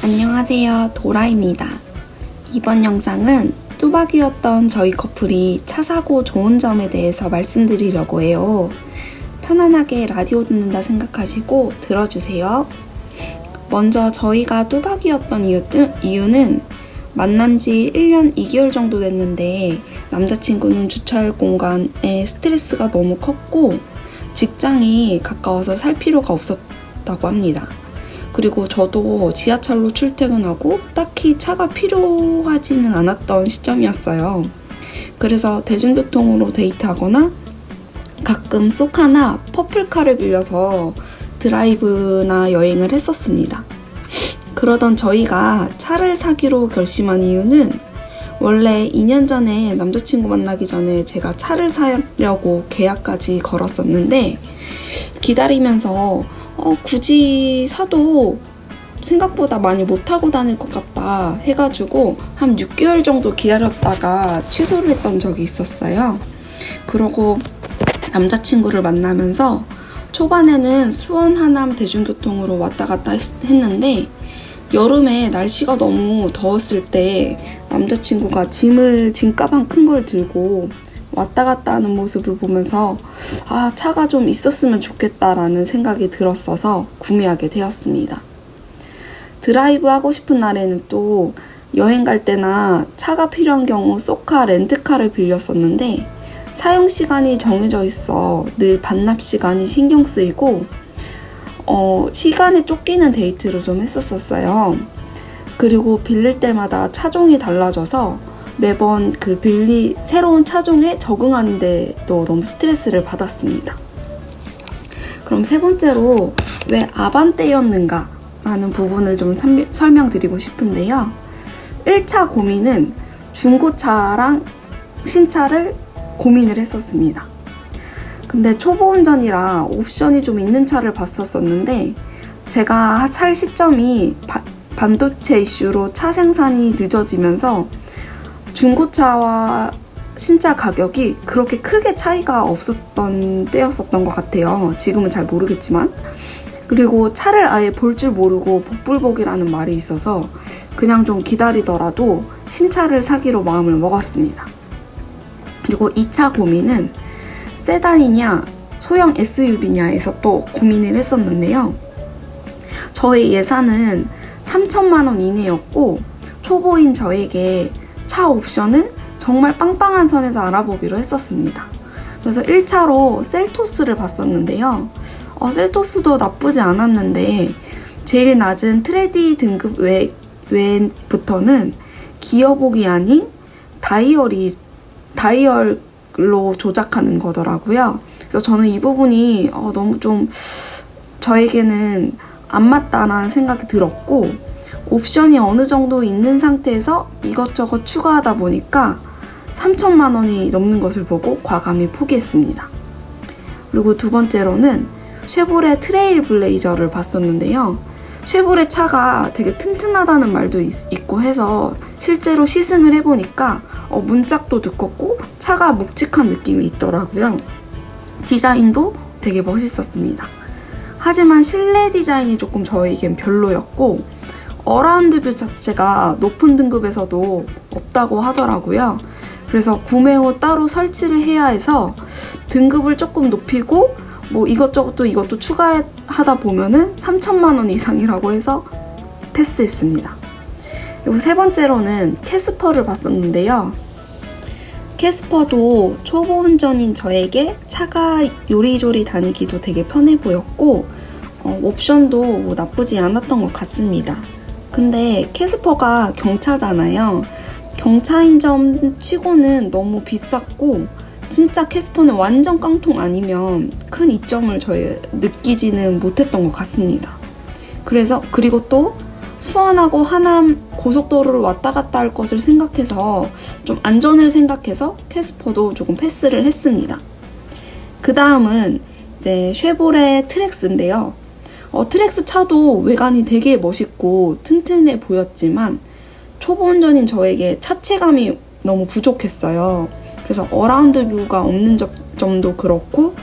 안녕하세요, 도라입니다. 이번 영상은 뚜벅이었던 저희 커플이 차 사고 좋은 점에 대해서 말씀드리려고 해요. 편안하게 라디오 듣는다 생각하시고 들어주세요. 먼저 저희가 뚜벅이었던 이유는 만난 지 1년 2개월 정도 됐는데 남자친구는 주차할 공간에 스트레스가 너무 컸고 직장이 가까워서 살 필요가 없었다고 합니다. 그리고 저도 지하철로 출퇴근하고 딱히 차가 필요하지는 않았던 시점이었어요. 그래서 대중교통으로 데이트하거나 가끔 쏘카나 퍼플카를 빌려서 드라이브나 여행을 했었습니다. 그러던 저희가 차를 사기로 결심한 이유는 원래 2년 전에 남자친구 만나기 전에 제가 차를 사려고 계약까지 걸었었는데 기다리면서 굳이 사도 생각보다 많이 못 타고 다닐 것 같다 해가지고 한 6개월 정도 기다렸다가 취소를 했던 적이 있었어요. 그러고 남자친구를 만나면서 초반에는 수원 하남 대중교통으로 왔다 갔다 했는데 여름에 날씨가 너무 더웠을 때 남자친구가 짐 가방 큰 걸 들고 왔다 갔다 하는 모습을 보면서 차가 좀 있었으면 좋겠다라는 생각이 들었어서 구매하게 되었습니다. 드라이브 하고 싶은 날에는 또 여행 갈 때나 차가 필요한 경우 쏘카 렌트카를 빌렸었는데 사용 시간이 정해져 있어 늘 반납 시간이 신경 쓰이고 시간에 쫓기는 데이트를 좀 했었어요. 그리고 빌릴 때마다 차종이 달라져서 매번 새로운 차종에 적응하는데도 너무 스트레스를 받았습니다. 그럼 세 번째로 왜 아반떼였는가 라는 부분을 좀 설명드리고 싶은데요. 1차 고민은 중고차랑 신차를 고민을 했었습니다. 근데 초보 운전이라 옵션이 좀 있는 차를 봤었는데 제가 살 시점이 반도체 이슈로 차 생산이 늦어지면서 중고차와 신차 가격이 그렇게 크게 차이가 없었던 때였었던 것 같아요. 지금은 잘 모르겠지만. 그리고 차를 아예 볼 줄 모르고 복불복이라는 말이 있어서 그냥 좀 기다리더라도 신차를 사기로 마음을 먹었습니다. 그리고 2차 고민은 세단이냐 소형 SUV냐에서 또 고민을 했었는데요. 저의 예산은 3천만 원 이내였고 초보인 저에게 차 옵션은 정말 빵빵한 선에서 알아보기로 했었습니다. 그래서 1차로 셀토스를 봤었는데요. 셀토스도 나쁘지 않았는데 제일 낮은 트레디 등급 외부터는 기어복이 아닌 다이얼로 조작하는 거더라고요. 그래서 저는 이 부분이 너무 좀 저에게는 안 맞다라는 생각이 들었고 옵션이 어느 정도 있는 상태에서 이것저것 추가하다 보니까 3천만 원이 넘는 것을 보고 과감히 포기했습니다. 그리고 두 번째로는 쉐보레 트레일 블레이저를 봤었는데요. 쉐보레 차가 되게 튼튼하다는 말도 있고 해서 실제로 시승을 해보니까 문짝도 두껍고 차가 묵직한 느낌이 있더라고요. 디자인도 되게 멋있었습니다. 하지만 실내 디자인이 조금 저에겐 별로였고 어라운드 뷰 자체가 높은 등급에서도 없다고 하더라고요. 그래서 구매 후 따로 설치를 해야 해서 등급을 조금 높이고 이것도 추가하다 보면은 3천만 원 이상이라고 해서 패스했습니다. 그리고 세 번째로는 캐스퍼를 봤었는데요. 캐스퍼도 초보 운전인 저에게 차가 요리조리 다니기도 되게 편해 보였고 옵션도 나쁘지 않았던 것 같습니다. 근데 캐스퍼가 경차잖아요. 경차인 점 치고는 너무 비쌌고 진짜 캐스퍼는 완전 깡통 아니면 큰 이점을 느끼지는 못했던 것 같습니다. 그리고 또 수원하고 하남 고속도로를 왔다 갔다 할 것을 생각해서 좀 안전을 생각해서 캐스퍼도 조금 패스를 했습니다. 그 다음은 이제 쉐보레 트렉스인데요. 트렉스 차도 외관이 되게 멋있고 튼튼해 보였지만 초보 운전인 저에게 차체감이 너무 부족했어요. 그래서 어라운드 뷰가 없는 점도 그렇고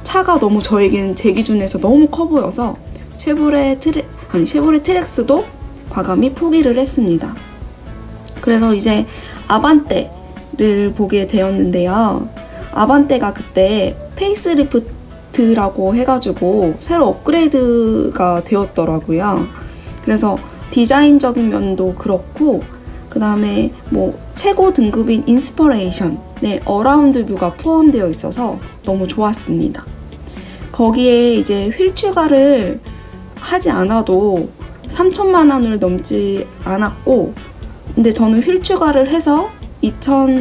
차가 너무 제 기준에서 너무 커 보여서 쉐보레 트렉스도 과감히 포기를 했습니다. 그래서 이제 아반떼를 보게 되었는데요. 아반떼가 그때 페이스리프트라고 해가지고 새로 업그레이드가 되었더라고요. 그래서 디자인적인 면도 그렇고, 그 다음에 뭐 최고 등급인 인스퍼레이션의 어라운드 뷰가 포함되어 있어서 너무 좋았습니다. 거기에 이제 휠 추가를 하지 않아도 3천만 원을 넘지 않았고, 근데 저는 휠 추가를 해서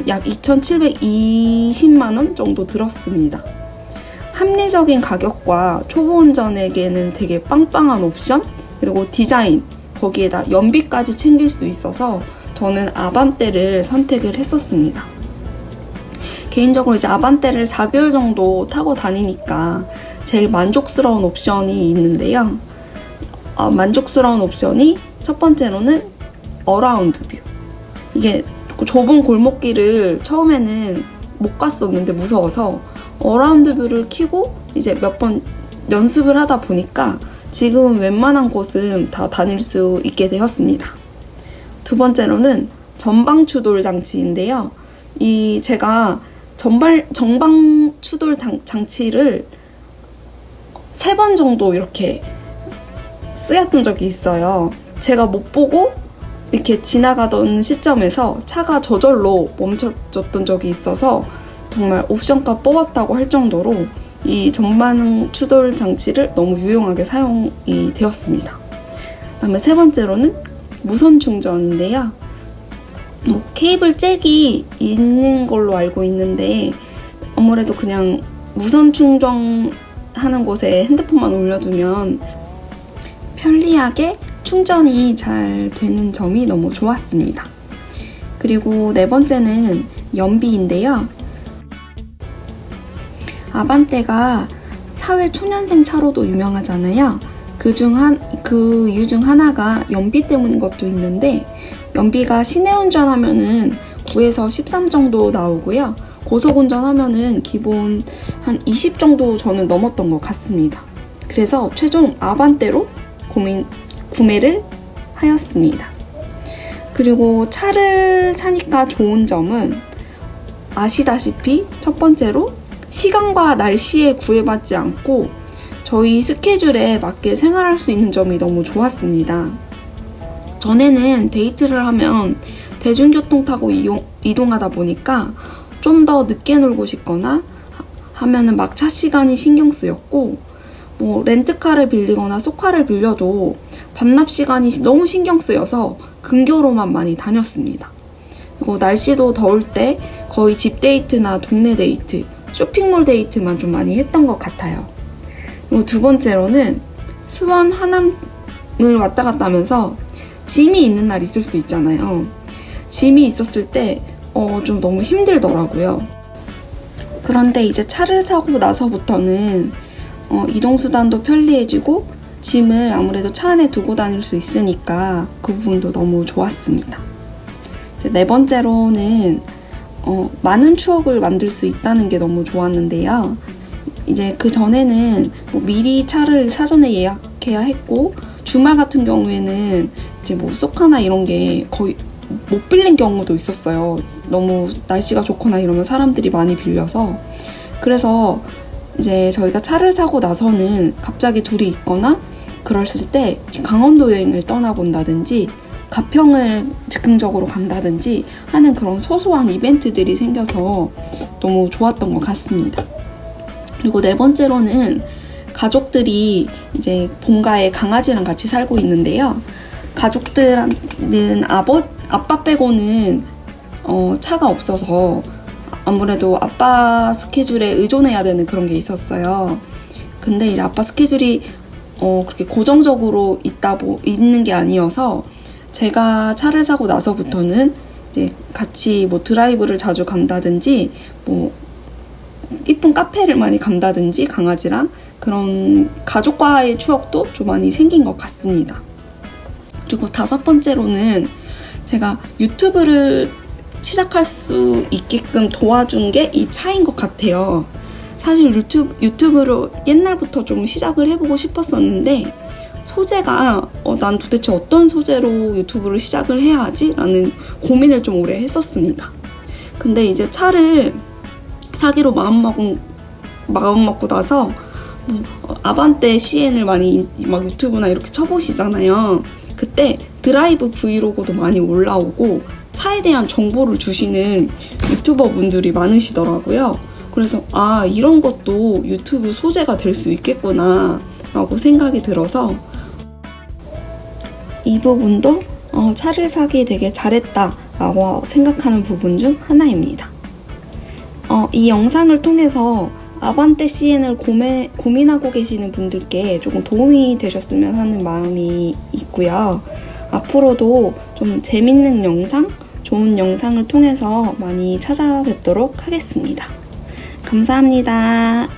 약 2,720만 원 정도 들었습니다. 합리적인 가격과 초보 운전에게는 되게 빵빵한 옵션, 그리고 디자인, 거기에다 연비까지 챙길 수 있어서 저는 아반떼를 선택을 했었습니다. 개인적으로 이제 아반떼를 4개월 정도 타고 다니니까 제일 만족스러운 옵션이 있는데요. 만족스러운 옵션이 첫 번째로는 어라운드 뷰. 이게 좁은 골목길을 처음에는 못 갔었는데 무서워서 어라운드 뷰를 켜고 이제 몇 번 연습을 하다 보니까 지금은 웬만한 곳은 다 다닐 수 있게 되었습니다. 두 번째로는 전방 추돌 장치인데요. 제가 전방 추돌 장치를 3번 정도 이렇게 쓰였던 적이 있어요. 제가 못 보고 이렇게 지나가던 시점에서 차가 저절로 멈춰졌던 적이 있어서 정말 옵션값 뽑았다고 할 정도로 이 전방 추돌 장치를 너무 유용하게 사용이 되었습니다. 그다음에 세 번째로는 무선 충전인데요. 케이블 잭이 있는 걸로 알고 있는데 아무래도 그냥 무선 충전하는 곳에 핸드폰만 올려두면 편리하게 충전이 잘 되는 점이 너무 좋았습니다. 그리고 네 번째는 연비인데요. 아반떼가 사회 초년생 차로도 유명하잖아요. 그 이유 중 하나가 연비 때문인 것도 있는데, 연비가 시내 운전하면은 9에서 13 정도 나오고요. 고속 운전하면은 기본 한 20 정도 저는 넘었던 것 같습니다. 그래서 최종 아반떼로 구매를 하였습니다. 그리고 차를 사니까 좋은 점은 아시다시피 첫 번째로 시간과 날씨에 구애받지 않고 저희 스케줄에 맞게 생활할 수 있는 점이 너무 좋았습니다. 전에는 데이트를 하면 대중교통 타고 이동하다 보니까 좀 더 늦게 놀고 싶거나 하면은 막차 시간이 신경 쓰였고, 뭐 렌트카를 빌리거나 쏘카를 빌려도 반납 시간이 너무 신경 쓰여서 근교로만 많이 다녔습니다. 그리고 날씨도 더울 때 거의 집 데이트나 동네 데이트, 쇼핑몰 데이트만 좀 많이 했던 것 같아요. 그리고 두 번째로는 수원, 하남을 왔다 갔다 하면서 짐이 있는 날 있을 수 있잖아요. 짐이 있었을 때 좀 너무 힘들더라고요. 그런데 이제 차를 사고 나서부터는 이동수단도 편리해지고 짐을 아무래도 차 안에 두고 다닐 수 있으니까 그 부분도 너무 좋았습니다. 이제 네 번째로는 많은 추억을 만들 수 있다는 게 너무 좋았는데요. 이제 그 전에는 미리 차를 사전에 예약해야 했고, 주말 같은 경우에는 이제 뭐 쏘카나 이런 게 거의 못 빌린 경우도 있었어요. 너무 날씨가 좋거나 이러면 사람들이 많이 빌려서. 그래서 이제 저희가 차를 사고 나서는 갑자기 둘이 있거나 그랬을 때 강원도 여행을 떠나본다든지 가평을 즉흥적으로 간다든지 하는 그런 소소한 이벤트들이 생겨서 너무 좋았던 것 같습니다. 그리고 네 번째로는 가족들이 이제 본가에 강아지랑 같이 살고 있는데요. 가족들은 아빠 빼고는 차가 없어서 아무래도 아빠 스케줄에 의존해야 되는 그런 게 있었어요. 근데 이제 아빠 스케줄이 그렇게 고정적으로 있는 게 아니어서 제가 차를 사고 나서부터는 이제 같이 뭐 드라이브를 자주 간다든지 뭐 이쁜 카페를 많이 간다든지 강아지랑 그런 가족과의 추억도 좀 많이 생긴 것 같습니다. 그리고 다섯 번째로는 제가 유튜브를 시작할 수 있게끔 도와준 게 이 차인 것 같아요. 사실 유튜브를 옛날부터 좀 시작을 해보고 싶었었는데 소재가 난 도대체 어떤 소재로 유튜브를 시작을 해야 하지? 라는 고민을 좀 오래 했었습니다. 근데 이제 차를 사기로 마음 먹고 나서 아반떼 CN을 많이 막 유튜브나 이렇게 쳐보시잖아요. 그때 드라이브 브이로그도 많이 올라오고 차에 대한 정보를 주시는 유튜버 분들이 많으시더라고요. 그래서 이런 것도 유튜브 소재가 될 수 있겠구나 라고 생각이 들어서 이 부분도 차를 사기 되게 잘했다 라고 생각하는 부분 중 하나입니다. 이 영상을 통해서 아반떼 CN을 고민하고 계시는 분들께 조금 도움이 되셨으면 하는 마음이 있고요. 앞으로도 좀 재밌는 영상, 좋은 영상을 통해서 많이 찾아뵙도록 하겠습니다. 감사합니다.